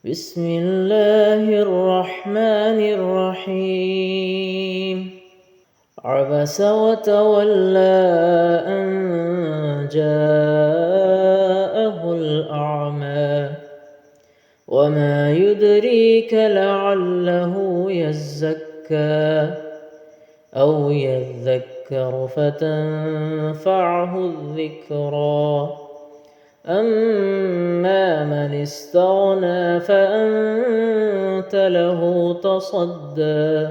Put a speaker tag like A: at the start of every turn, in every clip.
A: بسم الله الرحمن الرحيم. عبس وتولى أن جاءه الأعمى وما يدريك لعله يزكى أو يذكر فتنفعه الذكرى. أما من استغنى فأنت له تصدى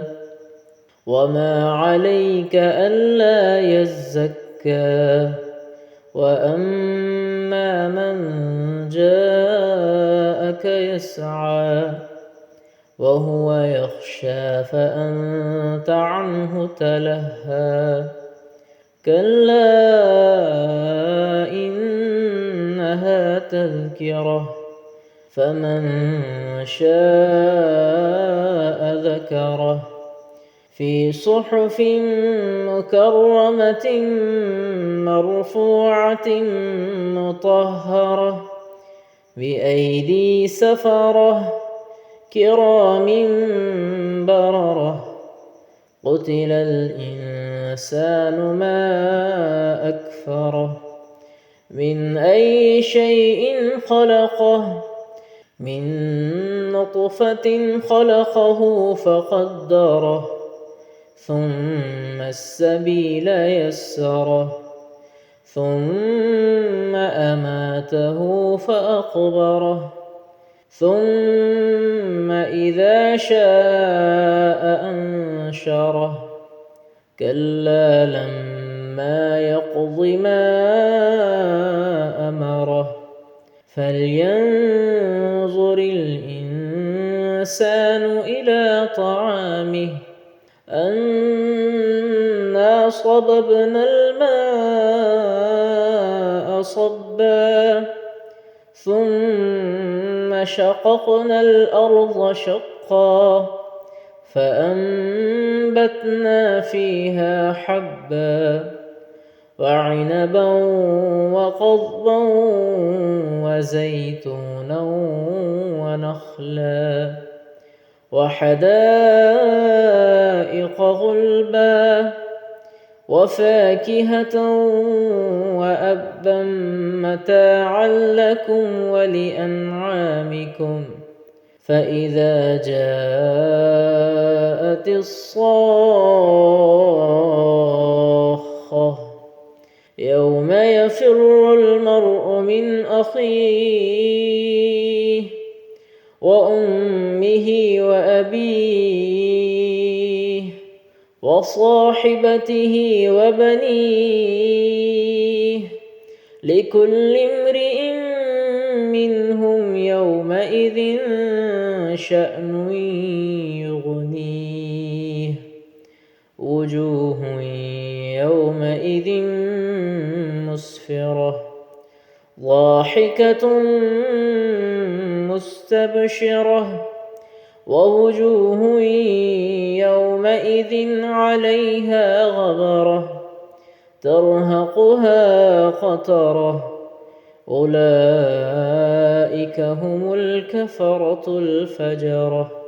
A: وما عليك ألا يزكى. وأما من جاءك يسعى وهو يخشى فأنت عنه تلهى. كلا إنها تذكرة فمن شاء ذكره في صحف مكرمة مرفوعة مطهرة بأيدي سفرة كرام بررة. قتل الإنسان ما أكفره من أي شيء خلقه من نطفة خلقه فقدره ثم السبيل يسره ثم أماته فأقبره ثم إذا شاء أنشره. كلا لما يقض ما أمره فلينظر الإنسان إلى طعامه أنا صببنا الماء صبا ثم شققنا الأرض شقا فأنبتنا فيها حبا وعنبا وقضبا وزيتونا ونخلا وحدائق غلبا وفاكهة وأبا متاعا لكم ولأنعامكم. فإذا جاءت الصاخة يوم يفر المرء من أخيه وأمه وأبيه وصاحبته وبنيه لكل امرئ منهم يومئذ شأن يغنيه. وجوه يومئذ مسفرة ضاحكة مستبشرة ووجوه يومئذ عليها غبرة ترهقها قترة. أولئك هم الكفرة الفجرة.